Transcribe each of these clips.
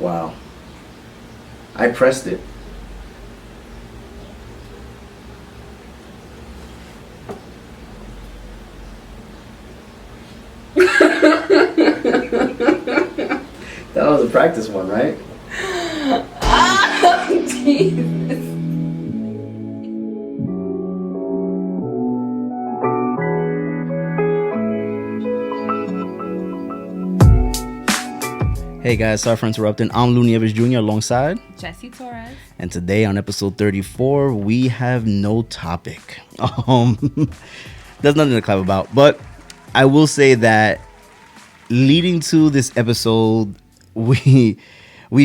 Wow. I pressed it. That was a practice one, right? Oh, Jesus. Hey guys, sorry for interrupting. I'm Lou Nieves Jr. alongside Jesse Torres. and today on episode 34, we have no topic. There's nothing to clap about, but I will say that leading to this episode, we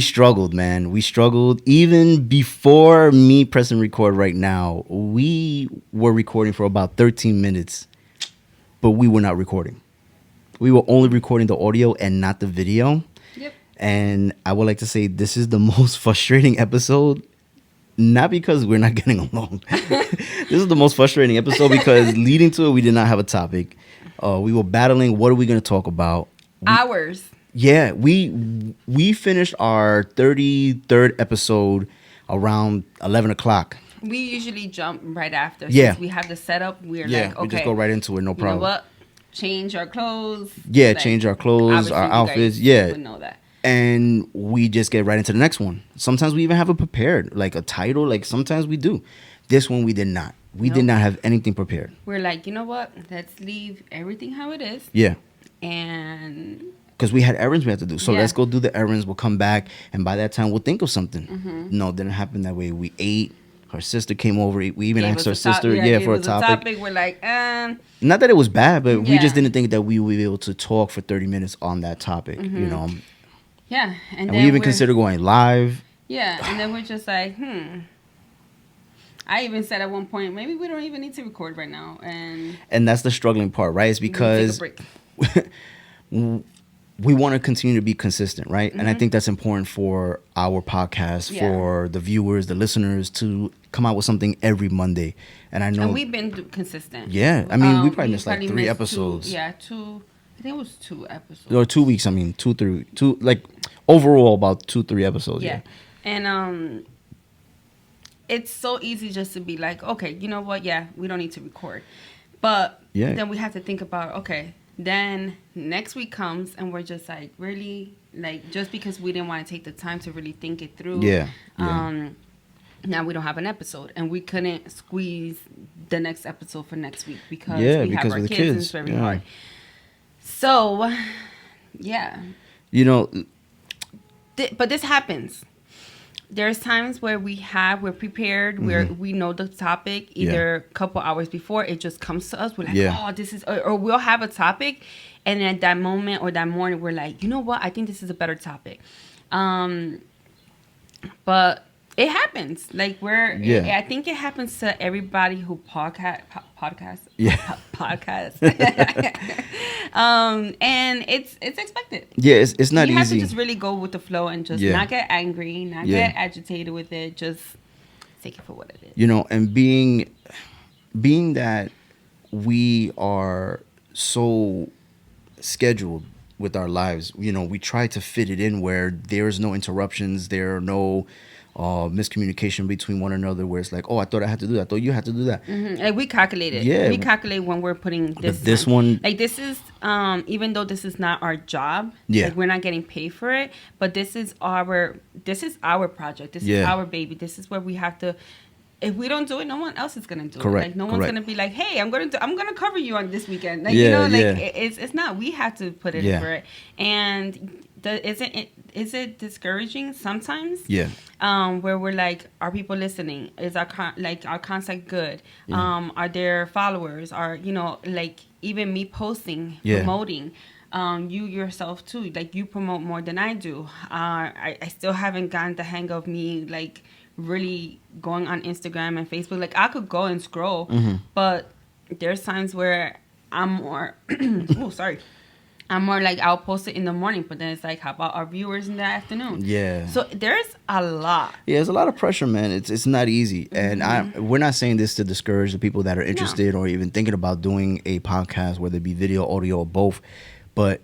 struggled, man. We struggled even before me pressing record right now. We were recording for about 13 minutes, but we were not recording. We were only recording the audio and not the video. Yep. And I would like to say this is the most frustrating episode, not because we're not getting along. This is the most frustrating episode because leading to it, we did not have a topic. We were battling. What are we going to talk about? Hours. Yeah, we finished our 33rd episode around 11 o'clock. We usually jump right after. Yeah. Since we have the setup. We're Yeah, like, okay. we just go right into it, no You know problem. what? Change our clothes. Yeah, Like, change our clothes, obviously our you outfits. guys Yeah. would know that. And we just get right into the next one. Sometimes we even have it prepared, like a title. Like sometimes we do. This one we did not. We did Nope. not have anything prepared. We're like, you know what? Let's leave everything how it is. Yeah, And because we had errands we had to do. So Yeah. let's go do the errands. We'll come back, and by that time we'll think of something. Mm-hmm. No, it didn't happen that way. We ate. Her sister came over. We even gave asked us her a top- sister, gave for a us topic. We're like, Not that it was bad, but we Yeah. just didn't think that we would be able to talk for 30 minutes on that topic. You know, yeah. and we even we're- considered going live. Yeah, and then we're just like, I even said at one point, maybe we don't even need to record right now, and And that's the struggling part, right? It's we take a because break. we want to continue to be consistent, right? And I think that's important for our podcast, Yeah. for the viewers, the listeners, to come out with something every Monday. And I know, And we've been consistent. yeah, I mean, we probably missed like 3 missed episodes. two. I think it was 2 episodes. Or 2 weeks. I mean, 2, 3, 2, like overall about 2, 3 episodes. Yeah. Yeah. And it's so easy just to be like, okay, you know what? Yeah, we don't need to record. But Yeah. then we have to think about, okay, then next week comes and we're just like, really? Like, just because we didn't want to take the time to really think it through. Yeah. Yeah. Now we don't have an episode, and we couldn't squeeze the next episode for next week because Yeah, we because have our of the kids, and kids. it's very Yeah. hard. So, yeah. You know, But this happens. There's times where we're prepared, where we know the topic either a couple hours before it just comes to us. We're like, Yeah. oh, this is, or we'll have a topic, and at that moment or that morning, we're like, you know what? I think this is a better topic. But it happens. Like Yeah. I think it happens to everybody who podcast. Yeah. Podcast. And it's expected. yeah, it's not You have easy. to just really go with the flow and just Yeah. not get angry, not Yeah. get agitated with it. Just take it for what it is. You know, and being that we are so scheduled with our lives, you know, we try to fit it in where there's no interruptions, there are no miscommunication between one another, where it's like, oh, I thought I had to do that, I thought you had to do that. Like we calculate it. Yeah. We calculate when we're putting this time. One, like this is even though this is not our job, Yeah. like we're not getting paid for it, but this is our project. This is Yeah. our baby. This is where we have to. If we don't do it, no one else is gonna do Correct, it. Like no one's correct. gonna be like, "Hey, I'm gonna cover you on this weekend." Like Yeah, like yeah. it's not. We have to put it Yeah. for it. And is it discouraging sometimes? yeah, Where we're like, are people listening? Is our our concept good? Are there followers? Are like even me posting, Yeah. promoting? You yourself too, like you promote more than I do. I still haven't gotten the hang of me like really going on Instagram and Facebook. Like I could go and scroll, but there's times where I'm more. Oh, sorry. I'm more like I'll post it in the morning, but then it's like, how about our viewers in the afternoon? yeah. So there's a lot. Yeah, there's a lot of pressure, man. It's not easy, and we're not saying this to discourage the people that are interested or even thinking about doing a podcast, whether it be video, audio, or both. But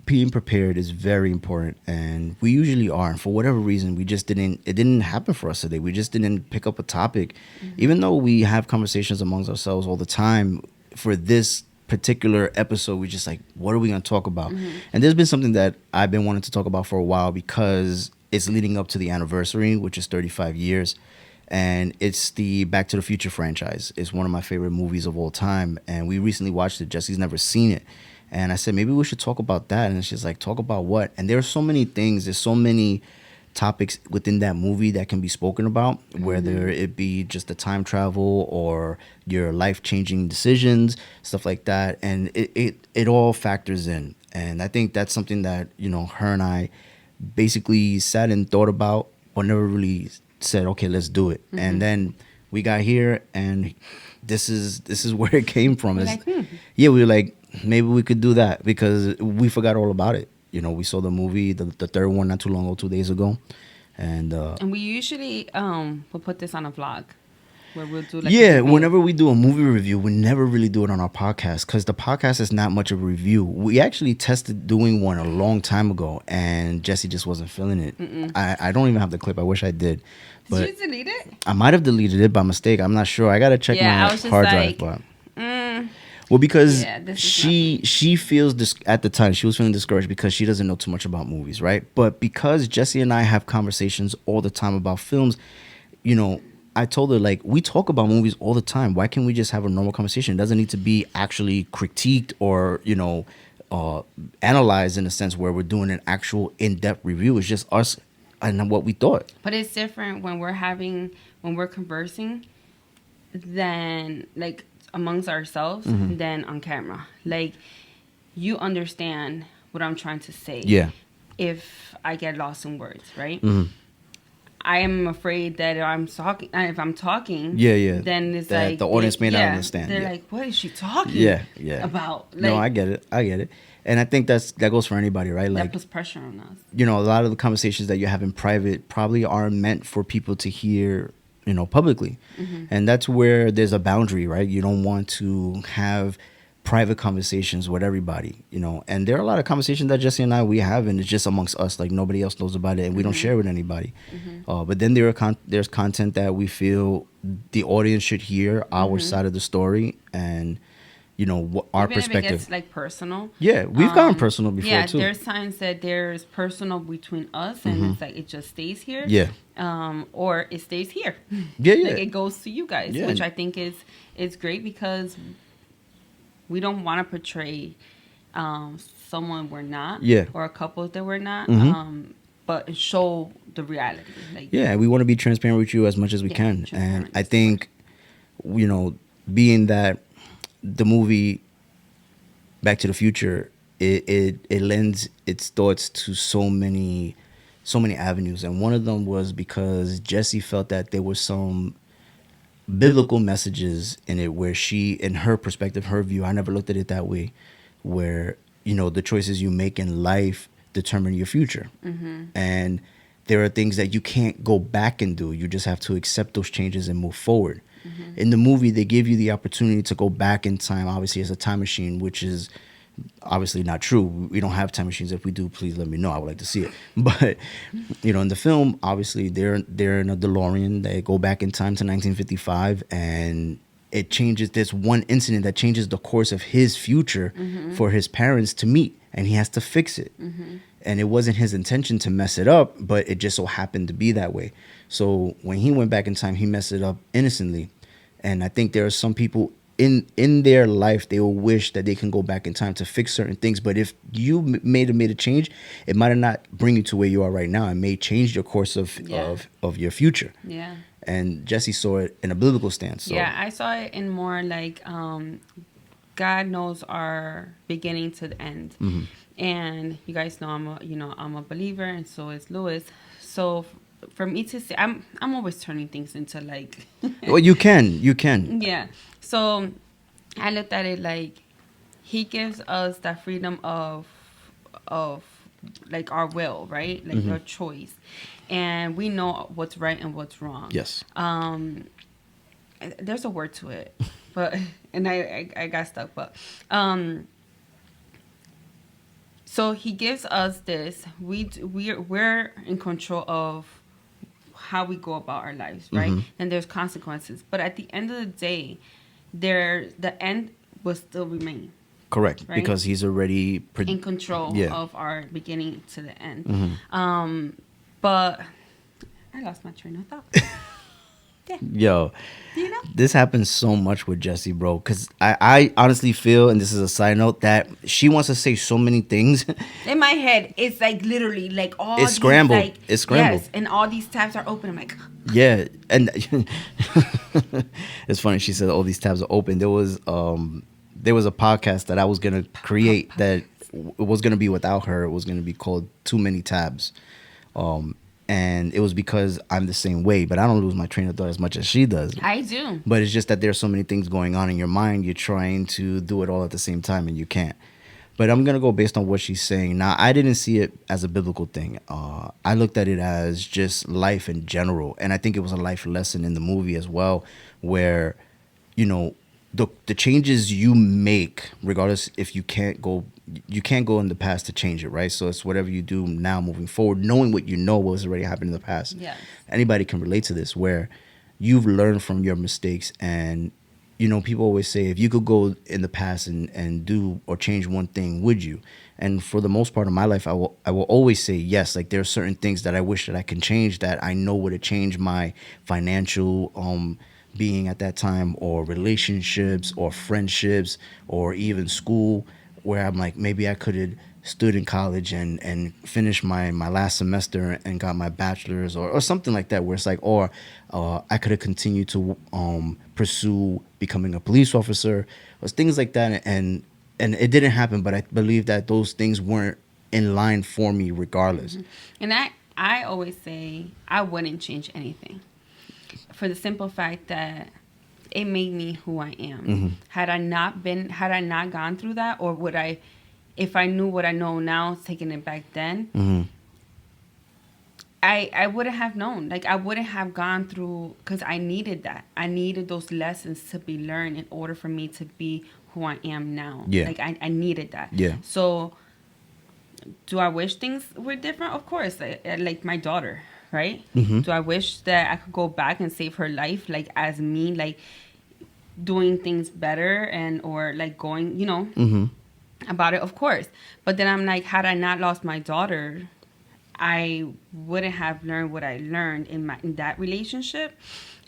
being prepared is very important, and we usually are. And for whatever reason, we just didn't. It didn't happen for us today. We just didn't pick up a topic, even though we have conversations amongst ourselves all the time. For this particular episode, we just like, what are we going to talk about? And there's been something that I've been wanting to talk about for a while because it's leading up to the anniversary, which is 35 years. And it's the Back to the Future franchise. It's one of my favorite movies of all time. And we recently watched it. Jesse's never seen it. And I said, maybe we should talk about that. And she's like, talk about what? And there are so many things. There's so many topics within that movie that can be spoken about, whether it be just the time travel or your life-changing decisions, stuff like that. And it all factors in. And I think that's something that, you know, her and I basically sat and thought about, but never really said, okay, let's do it. And then we got here, and this is where it came from. Yeah, we were like, maybe we could do that because we forgot all about it. You know, we saw the movie, the third one, not too long ago, 2 days ago. And we usually will put this on a vlog where we'll do like whenever we do a movie review, we never really do it on our podcast because the podcast is not much of a review. We actually tested doing one a long time ago, and Jesse just wasn't feeling it. I don't even have the clip. I wish I did. But did you delete it? I might have deleted it by mistake. I'm not sure. I gotta check my hard drive. But well, because she feels this at the time she was feeling discouraged because she doesn't know too much about movies, right? But because Jesse and I have conversations all the time about films, you know, I told her, like, we talk about movies all the time. Why can't we just have a normal conversation? It doesn't need to be actually critiqued or, you know, analyzed in a sense where we're doing an actual in-depth review. It's just us and what we thought. But it's different when we're conversing than like amongst ourselves than on camera. Like, you understand what I'm trying to say. Yeah. If I get lost in words, right? I am afraid that if I'm talking, then it's that like the audience may not understand. They're like, what is she talking about? Like, no, I get it. And I think that goes for anybody, right? Like, that puts pressure on us. You know, a lot of the conversations that you have in private probably aren't meant for people to hear, you know, publicly. And that's where there's a boundary, right? You don't want to have private conversations with everybody, you know. And there are a lot of conversations that Jesse and I we have, and it's just amongst us, like nobody else knows about it, and we don't share with anybody. But then there's content that we feel the audience should hear our side of the story, and you know our perspective. If it gets like personal. Yeah, we've gotten personal before too. Yeah, there's times that there's personal between us, and it's like it just stays here. Yeah. Or it stays here. Yeah. Like it goes to you guys, which I think is great because we don't want to portray someone we're not, or a couple that we're not, but show the reality. Like, we want to be transparent with you as much as we can, and I think, you know, being that the movie Back to the Future, it lends its thoughts to so many avenues, and one of them was because Jesse felt that there were some biblical messages in it where she, in her perspective, her view, I never looked at it that way, where, you know, the choices you make in life determine your future. And there are things that you can't go back and do. You just have to accept those changes and move forward. In the movie, they give you the opportunity to go back in time, obviously as a time machine, which is obviously not true. We don't have time machines. If we do, please let me know. I would like to see it. But, you know, in the film, obviously they're in a DeLorean. They go back in time to 1955, and it changes. There's one incident that changes the course of his future for his parents to meet, and he has to fix it. And it wasn't his intention to mess it up, but it just so happened to be that way. So when he went back in time, he messed it up innocently. And I think there are some people in their life, they will wish that they can go back in time to fix certain things. But if you made a change, it might not bring you to where you are right now. It may change your course of your future. Yeah. And Jesse saw it in a biblical stance. So. Yeah, I saw it in more like God knows our beginning to the end. And you guys know I'm a believer, and so is Louis. So for me to say, I'm always turning things into like. Well, you can. Yeah. So I looked at it like he gives us that freedom of like our will, right? Like our choice, and we know what's right and what's wrong. Yes. There's a word to it, but and I got stuck, but So he gives us this. We're in control of how we go about our lives, right? And there's consequences. But at the end of the day, the end will still remain. Correct, Right? because he's already In control Yeah. of our beginning to the end. But I lost my train of thought. Yeah. Yo, You know? this happens so much with Jessie, bro. Because I honestly feel, and this is a side note, that she wants to say so many things. In my head, it's like literally like all It's these, scrambled. like, It's scrambled. Yes, and all these tabs are open. I'm like, Yeah, and it's funny. She said all these tabs are open. There was a podcast that I was gonna create that it was gonna be without her. It was gonna be called Too Many Tabs, and it was because I'm the same way. But I don't lose my train of thought as much as she does. I do. But it's just that there's so many things going on in your mind. You're trying to do it all at the same time, and you can't. But I'm gonna go based on what she's saying. Now, I didn't see it as a biblical thing. I looked at it as just life in general, and I think it was a life lesson in the movie as well, where, you know, the changes you make, regardless if you can't go in the past to change it, right? So it's whatever you do now moving forward, knowing what you know was already happened in the past. Yes. Anybody can relate to this, where you've learned from your mistakes. And you know, people always say, if you could go in the past and do or change one thing, would you? And for the most part of my life, I will always say yes. Like, there are certain things that I wish that I can change, that I know would have changed my financial being at that time, or relationships, or friendships, or even school, where I'm like, maybe I could have stood in college and finished my last semester and got my bachelor's, or something like that, where it's like, or I could have continued to pursue becoming a police officer, or things like that. And it didn't happen, but I believe that those things weren't in line for me regardless. And I always say I wouldn't change anything, for the simple fact that it made me who I am. Had I not gone through that, or would I, if I knew what I know now, taking it back then, I wouldn't have known. Like, I wouldn't have gone through, because I needed that. I needed those lessons to be learned in order for me to be who I am now. Yeah. Like, I needed that. Yeah. So, do I wish things were different? Of course. Like my daughter, right? Do I wish that I could go back and save her life, like, as me, like, doing things better, and or like going, you know, about it? Of course. But then I'm like, had I not lost my daughter, I wouldn't have learned what I learned in that relationship,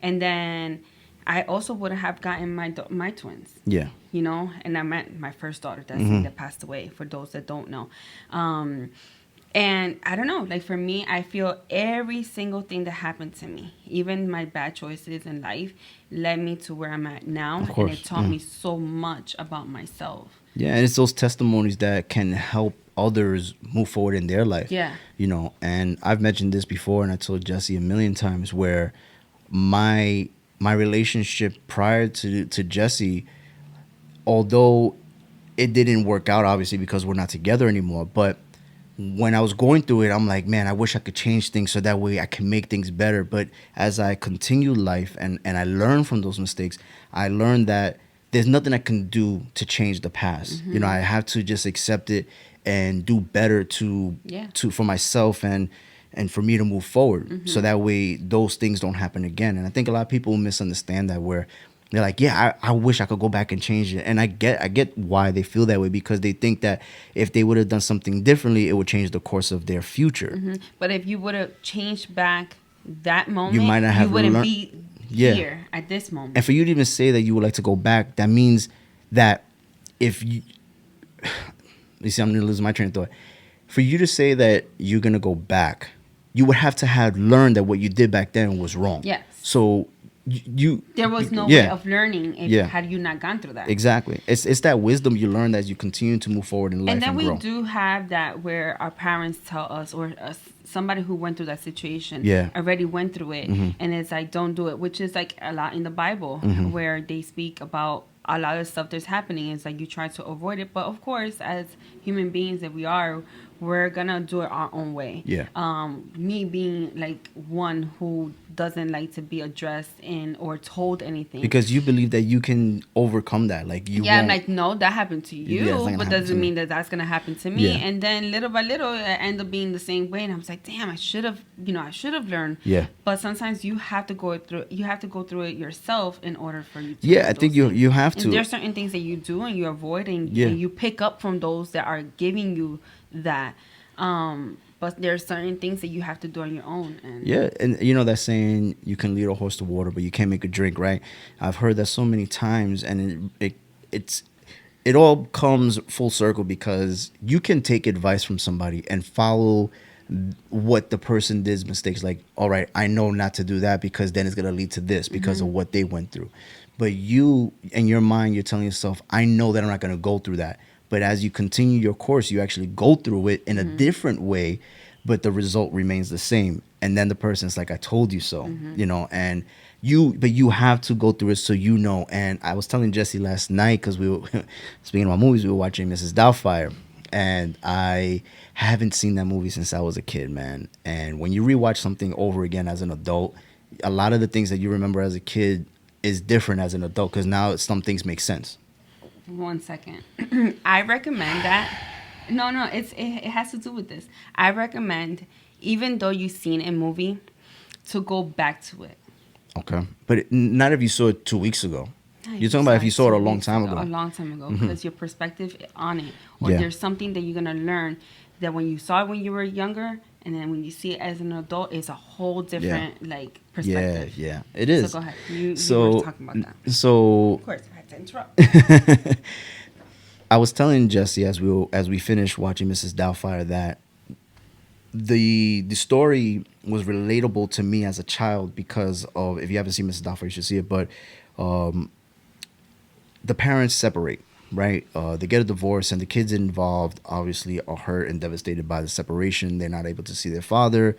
and then I also wouldn't have gotten my twins. Yeah. You know, and I meant my first daughter that passed away, for those that don't know. And I don't know, like, for me, I feel every single thing that happened to me, even my bad choices in life, led me to where I'm at now. Of course. And it taught me so much about myself. Yeah, and it's those testimonies that can help others move forward in their life. Yeah. You know, and I've mentioned this before, and I told Jessie a million times, where my relationship prior to Jessie, although it didn't work out, obviously, because we're not together anymore, but when I was going through it, I'm like, man, I wish I could change things so that way I can make things better. But as I continue life and I learn from those mistakes, I learned that there's nothing I can do to change the past. You know, I have to just accept it and do better to for myself and for me to move forward. So that way those things don't happen again. And I think a lot of people misunderstand that, where they're like, yeah, I wish I could go back and change it. And I get why they feel that way, because they think that if they would have done something differently, it would change the course of their future. But if you would have changed back that moment, You might not have you wouldn't learned- be Yeah. here at this moment. And for you to even say that you would like to go back, that means that if you see, I'm gonna lose my train of thought. For you to say that you're gonna go back, you would have to have learned that what you did back then was wrong. Yes. So There was no yeah. way of learning had you not gone through that. Exactly. It's that wisdom you learn as you continue to move forward in life And then we grow. do have that where our parents tell us, or somebody who went through that situation already went through it, and it's like, don't do it, which is like a lot in the Bible where they speak about a lot of stuff that's happening. It's like you try to avoid it, but of course, as human beings that we are, we're gonna do it our own way. Yeah. Me being like one who doesn't like to be addressed in or told anything. Because you believe that you can overcome that. Like you Yeah, I'm won't. like, no, that happened to Yeah, it's not you, gonna but happen to doesn't me. mean that that's gonna happen to me. Yeah. And then little by little, I end up being the same way. And I was like, damn, I should have learned. Yeah. But sometimes you have to go through it yourself in order for you to Yeah, learn I think those things. you have And to. there's certain things that you do and you avoid, and Yeah. you pick up from those that are giving you that. But there's certain things that you have to do on your own. And Yeah, and you know that saying, you can lead a horse to water, but you can't make a drink, right? I've heard that so many times, and it all comes full circle because you can take advice from somebody and follow what the person did's mistakes. Like, all right, I know not to do that because then it's gonna lead to this because of what they went through. But you, in your mind, you're telling yourself, I know that I'm not gonna go through that. But as you continue your course, you actually go through it in a different way, but the result remains the same. And then the person's like, I told you so, you know, and but you have to go through it so you know. And I was telling Jesse last night, because we were, speaking about movies, we were watching Mrs. Doubtfire. And I haven't seen that movie since I was a kid, man. And when you rewatch something over again as an adult, a lot of the things that you remember as a kid is different as an adult because now some things make sense. 1 second. I recommend that. No, it has to do with this. I recommend, even though you've seen a movie, to go back to it. Okay. But not if you saw it 2 weeks ago. You're talking about if you saw it a long time ago. A long time ago, because your perspective on it, or Yeah. there's something that you're gonna learn that when you saw it when you were younger, and then when you see it as an adult, it's a whole different like perspective. Yeah, it is. So go ahead. You So- were talking about that. So Of course, I had to interrupt. I was telling Jesse as we finished watching Mrs. Doubtfire that the story was relatable to me as a child because of, if you haven't seen Mrs. Doubtfire, you should see it. But the parents separate, right? They get a divorce, and the kids involved obviously are hurt and devastated by the separation. They're not able to see their father.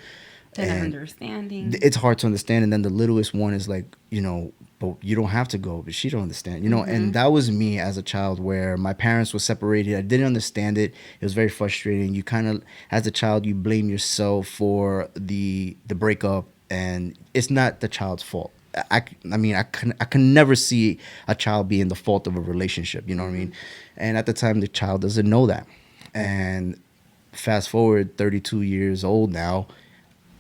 They're not and understanding. it's hard to understand. And then the littlest one is like, you know, but you don't have to go, but she don't understand, you know. And that was me as a child, where my parents were separated. I didn't understand it. It was very frustrating. You kind of, as a child, you blame yourself for the breakup, and it's not the child's fault. I mean, I can never see a child being the fault of a relationship, you know what I mean? And at the time, the child doesn't know that. And fast forward 32 years old now,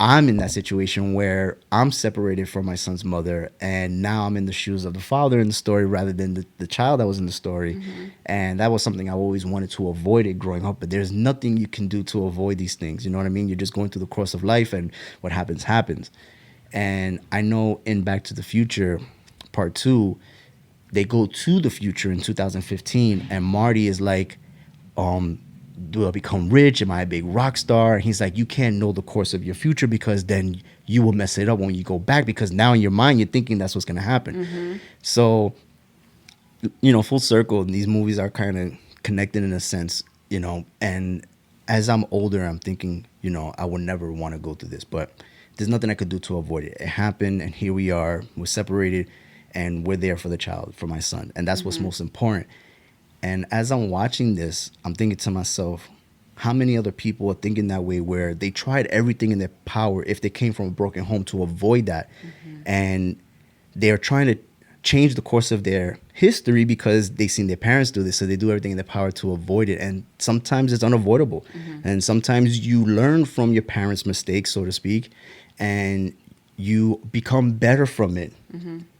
I'm in that situation where I'm separated from my son's mother, and now I'm in the shoes of the father in the story rather than the child that was in the story. And that was something I always wanted to avoid it growing up, but there's nothing you can do to avoid these things. You know what I mean? You're just going through the course of life, and what happens, happens. And I know in Back to the Future Part 2, they go to the future in 2015, and Marty is like, do I become rich? Am I a big rock star? And he's like, you can't know the course of your future because then you will mess it up when you go back, because now in your mind you're thinking that's what's going to happen. So, you know, full circle, these movies are kind of connected in a sense, you know. And as I'm older, I'm thinking, you know, I would never want to go through this, but there's nothing I could do to avoid it. It happened, and here we are. We're separated, and we're there for the child, for my son, and that's what's most important. And as I'm watching this, I'm thinking to myself, how many other people are thinking that way, where they tried everything in their power, if they came from a broken home, to avoid that. And they're trying to change the course of their history because they've seen their parents do this. So they do everything in their power to avoid it. And sometimes it's unavoidable. And sometimes you learn from your parents' mistakes, so to speak, and you become better from it.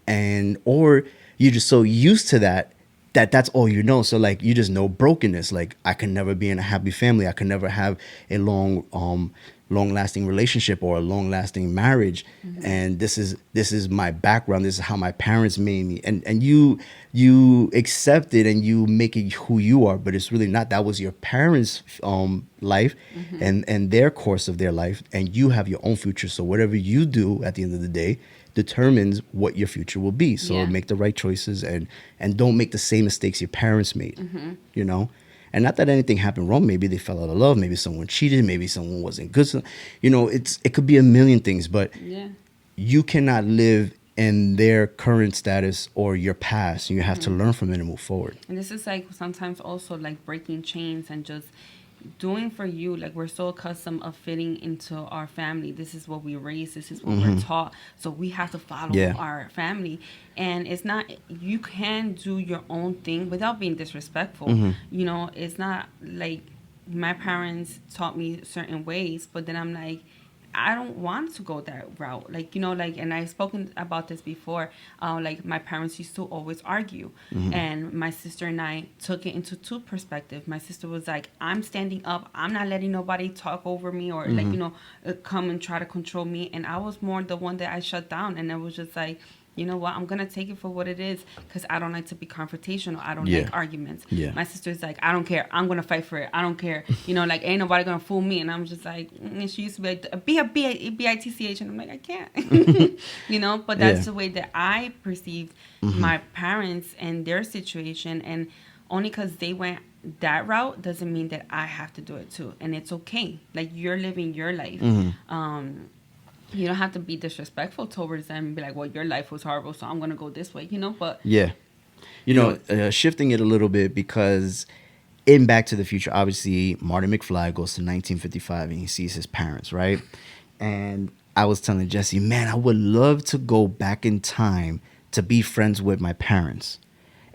And, or you're just so used to that's all you know. So like, you just know brokenness. Like, I can never be in a happy family. I can never have a long lasting relationship or a long lasting marriage. And this is my background. This is how my parents made me. And you accept it and you make it who you are, but it's really not. That was your parents' life and their course of their life, and you have your own future. So whatever you do at the end of the day determines what your future will be. So make the right choices and don't make the same mistakes your parents made, you know? And not that anything happened wrong. Maybe they fell out of love. Maybe someone cheated. Maybe someone wasn't good. So, you know, it could be a million things, but you cannot live in their current status or your past. You have to learn from it and move forward. And this is like sometimes also like breaking chains and just doing for you, like we're so accustomed of fitting into our family. This is what we raised. This is what Mm-hmm. we're taught. So we have to follow Yeah. our family. And it's not, you can do your own thing without being disrespectful. Mm-hmm. You know, it's not like my parents taught me certain ways, but then I'm like, I don't want to go that route. Like, you know, like, and I've spoken about this before. Like, my parents used to always argue. Mm-hmm. And my sister and I took it into two perspectives. My sister was like, I'm standing up. I'm not letting nobody talk over me or, like, you know, come and try to control me. And I was more the one that I shut down. And I was just like, you know what, I'm going to take it for what it is because I don't like to be confrontational. I don't Yeah. like arguments. Yeah. My sister's like, I don't care. I'm going to fight for it. I don't care. You know, like, ain't nobody going to fool me. And I'm just like, and she used to be like, B-I-T-C-H. And I'm like, I can't. You know, but that's Yeah. the way that I perceived my parents and their situation. And only because they went that route doesn't mean that I have to do it too. And it's okay. Like, you're living your life. You don't have to be disrespectful towards them and be like, well, your life was horrible, so I'm going to go this way, you know? But Yeah. You know, shifting it a little bit because in Back to the Future, obviously, Marty McFly goes to 1955 and he sees his parents, right? And I was telling Jesse, man, I would love to go back in time to be friends with my parents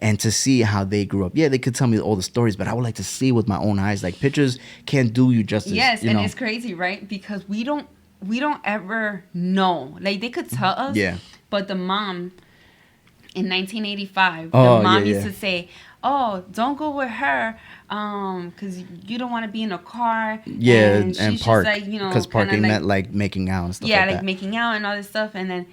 and to see how they grew up. Yeah, they could tell me all the stories, but I would like to see with my own eyes. Like, pictures can't do you justice. yes, you and know? it's crazy, right? Because we don't ever know. Like, they could tell us, Yeah. but the mom in 1985, Oh, the mom yeah, used yeah. to say, oh, don't go with her because you don't want to be in a car. Yeah, and and she's park. just like, you know, Because parking kinda meant like making out and stuff yeah, like like that. making out and all this stuff. And then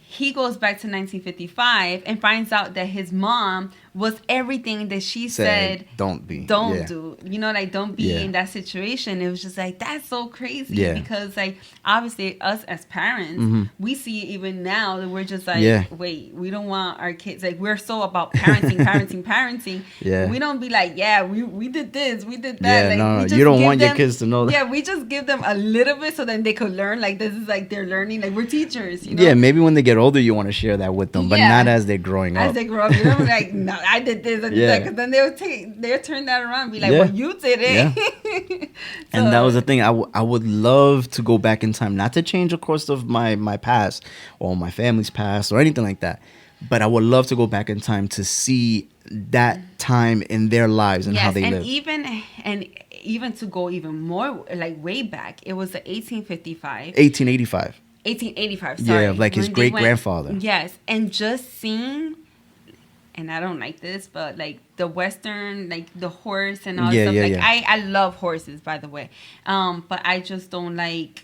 he goes back to 1955 and finds out that his mom was everything that she said don't be. don't Yeah. do. You know, like, don't be Yeah. in that situation. It was just like, that's so crazy. Yeah. Because, like, obviously us as parents, we see it even now that we're just like, Yeah. wait, we don't want our kids, like, we're so about parenting. Yeah. We don't be like, yeah, we did this, we did that. Yeah, like, no, we no, just you don't give want your them- kids to know that. Yeah, we just give them a little bit so then they could learn. Like, this is like they're learning. Like, we're teachers, you know? Yeah, maybe when they get older, you want to share that with them, but Yeah. not as they're growing up. As they grow up, you know, like, no, I did this, I did Yeah. that. Because then they'll turn that around and be like, Yeah. well, you did it. And that So- was the thing. I would love to go back in time, not to change the course of my past or my family's past or anything like that, but I would love to go back in time to see that time in their lives and how they and lived. even to go even more, like, way back, it was the 1855. 1885. 1885, sorry. Yeah, like his when they went- great-grandfather. Yes, and just seeing, and I don't like this, but, like, the Western, like, the horse and all Yeah, this stuff. yeah, Like, yeah. I love horses, by the way. But I just don't like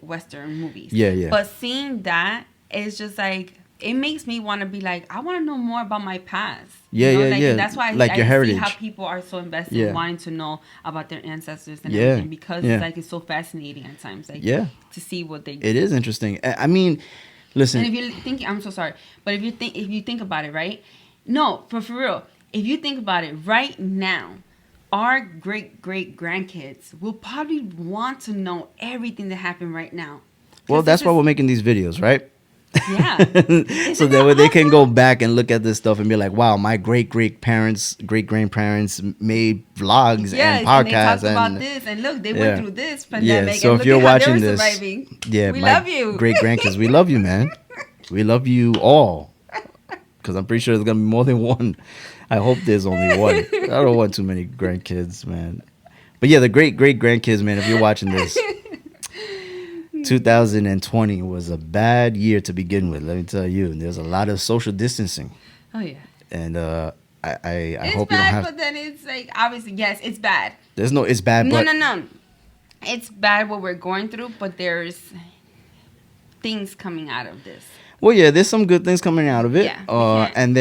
Western movies. Yeah, yeah. But seeing that is just, like, it makes me want to be like, I want to know more about my past. Yeah, yeah, like, yeah. and that's why Like I your see heritage. how people are so invested Yeah. in wanting to know about their ancestors and Yeah, everything because yeah. it's like, it's so fascinating at times. Like, Yeah. to see what they It is interesting. I mean, listen. and if you're thinking, I'm so sorry, but if you think about it, right? No, for real. If you think about it right now, our great grandkids will probably want to know everything that happened right now. Well, 'Cause that's this why is- we're making these videos, right? Yeah. So that way they can go back and look at this stuff and be like, wow, my great grandparents made vlogs Yes, and and they podcasts talked about and this, and look, they Yeah. went through this yeah. pandemic. So and if look you're at how watching they're this, surviving. yeah, we my love you. great grandkids, we love you, man. We love you all, because I'm pretty sure there's gonna be more than one. I hope there's only one. I don't want too many grandkids, man. But yeah, the great grandkids, man. If you're watching this. 2020 was a bad year to begin with. Let me tell you, and there's a lot of social distancing, Oh yeah. and I It's hope you don't bad, have. but then it's like, obviously, yes, it's bad. There's no, it's bad, but No. It's bad what we're going through, but there's things coming out of this. well, yeah, there's some good things coming out of it, Yeah, we can't- and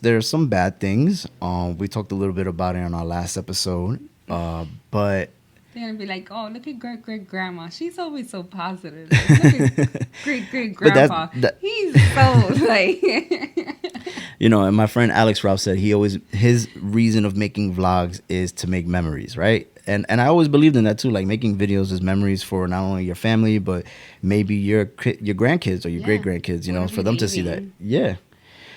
there's some bad things. We talked a little bit about it on our last episode, but They're gonna be like, "Oh, look at great grandma. She's always so positive. Like, look at great But that's- grandpa. that- He's so like." you know, and my friend Alex Ralph said his reason of making vlogs is to make memories, right? And I always believed in that too. Like, making videos is memories for not only your family, but maybe your grandkids or your Yeah. great grandkids. You know, Whatever for them you're to see that. leaving. Yeah.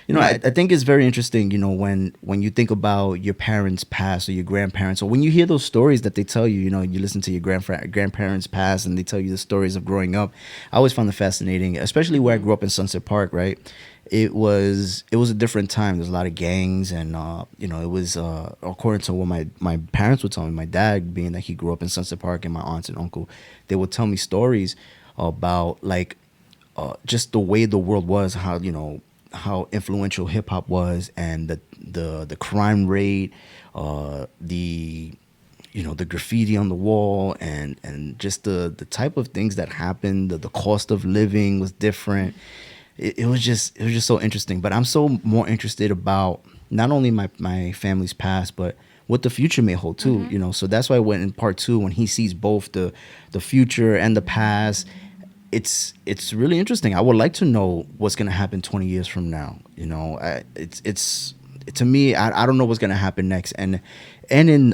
You know, I think it's very interesting, you know, when you think about your parents' past or your grandparents, or when you hear those stories that they tell you, you know, you listen to your grandparents' past and they tell you the stories of growing up. I always found it fascinating, especially where I grew up in Sunset Park, right? It was a different time. There's a lot of gangs, and you know, it was according to what my parents would tell me. My dad, being that he grew up in Sunset Park, and my aunts and uncle, they would tell me stories about like just the way the world was, how, you know, how influential hip hop was, and the crime rate, the, you know, the graffiti on the wall, and just the type of things that happened. The cost of living was different. It was just so interesting. But I'm so more interested about not only my family's past, but what the future may hold too. You know, so that's why when in part 2, when he sees both the future and the past, it's really interesting. I would like to know what's gonna happen 20 years from now. You know, it's to me, I don't know what's gonna happen next. And in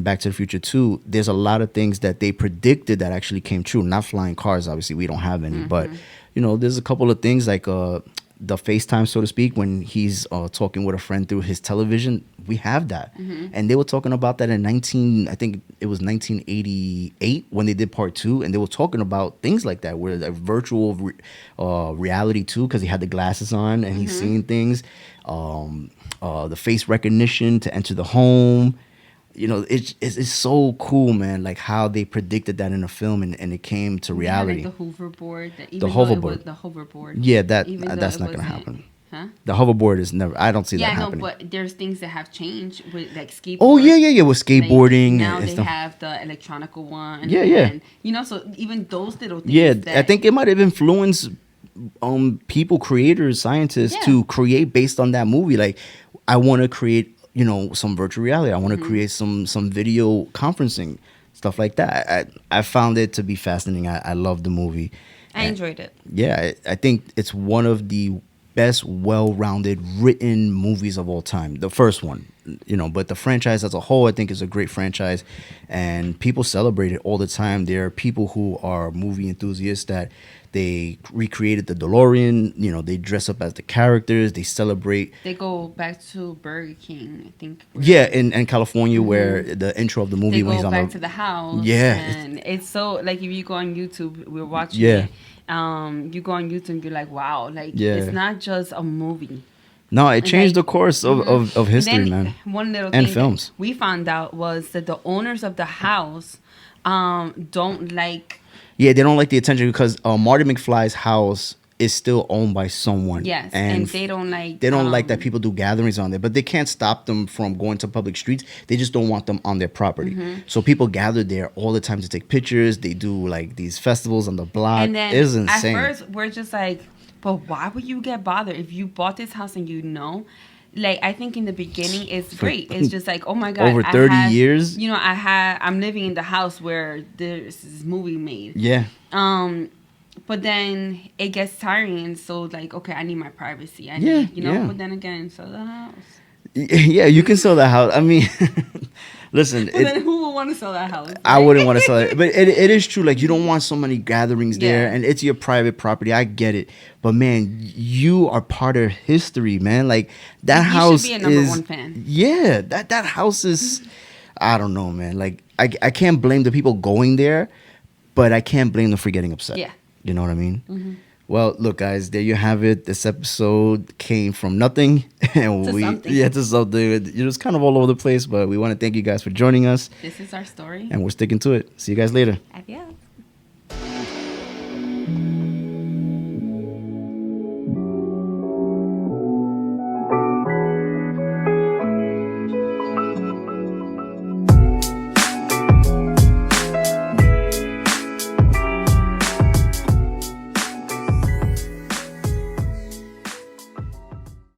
Back to the Future 2, there's a lot of things that they predicted that actually came true. Not flying cars, obviously, we don't have any, but you know, there's a couple of things like the FaceTime, so to speak, when he's talking with a friend through his television. We have that. And they were talking about that in I think it was 1988 when they did part 2, and they were talking about things like that, where the virtual reality too, because he had the glasses on and he's seeing things. The face recognition to enter the home. You know, it's so cool, man. Like how they predicted that in a film, and it came to reality. Like the hoverboard. The hoverboard. The hoverboard. Yeah, that's not gonna happen. Huh? The hoverboard is never. I don't see that happening. Yeah, no, but there's things that have changed with like skateboarding. Oh yeah, with skateboarding. Like, now and they stuff. have the electronical one. Yeah. And, you know, so even those little things. Yeah, that, I think it might have influenced people, creators, scientists to create based on that movie. Like, I want to create, you know, some virtual reality. I want to create some video conferencing, stuff like that. I found it to be fascinating. I love the movie. I enjoyed it. Yeah, I think it's one of the best, well-rounded, written movies of all time. The first one, you know, but the franchise as a whole, I think, is a great franchise, and people celebrate it all the time. There are people who are movie enthusiasts that they recreated the DeLorean. You know, they dress up as the characters. They celebrate. They go back to Burger King, I think. Yeah, in California, where the intro of the movie, They when he's go on back to the house. Yeah. And it's so, like, if you go on YouTube, we're watching Yeah. it. You go on YouTube and you're like, wow, like, Yeah. it's not just a movie. No, it changed like, the course of history, Then, man. one little And thing films. that we found out was that the owners of the house don't like. Yeah, they don't like the attention because Marty McFly's house is still owned by someone. Yes, and they don't like. They don't like that people do gatherings on there, but they can't stop them from going to public streets. They just don't want them on their property. So people gather there all the time to take pictures. They do like these festivals on the block. And then It's insane. at first we're just like, but why would you get bothered if you bought this house and you know? Like, I think in the beginning it's great. It's just like, oh my god, Over 30 years? You know, I'm living in the house where there's this movie made. Yeah. But then it gets tiring, so like, okay, I need my privacy. I Yeah, need, you know. yeah. But then again, sell the house. Yeah, you can sell the house. I mean, listen. But then who would want to sell that house? I wouldn't want to sell it, but it is true. Like, you don't want so many gatherings there, Yeah. and it's your private property. I get it, but man, you are part of history, man. Like that You house should be a number is. one fan. Yeah, that house is. I don't know, man. Like I can't blame the people going there, but I can't blame them for getting upset. Yeah. You know what I mean? Well, look, guys, there you have it. This episode came from nothing, and To something. to something. It was kind of all over the place, but we want to thank you guys for joining us, This is our story. and we're sticking to it. See you guys later. Adios.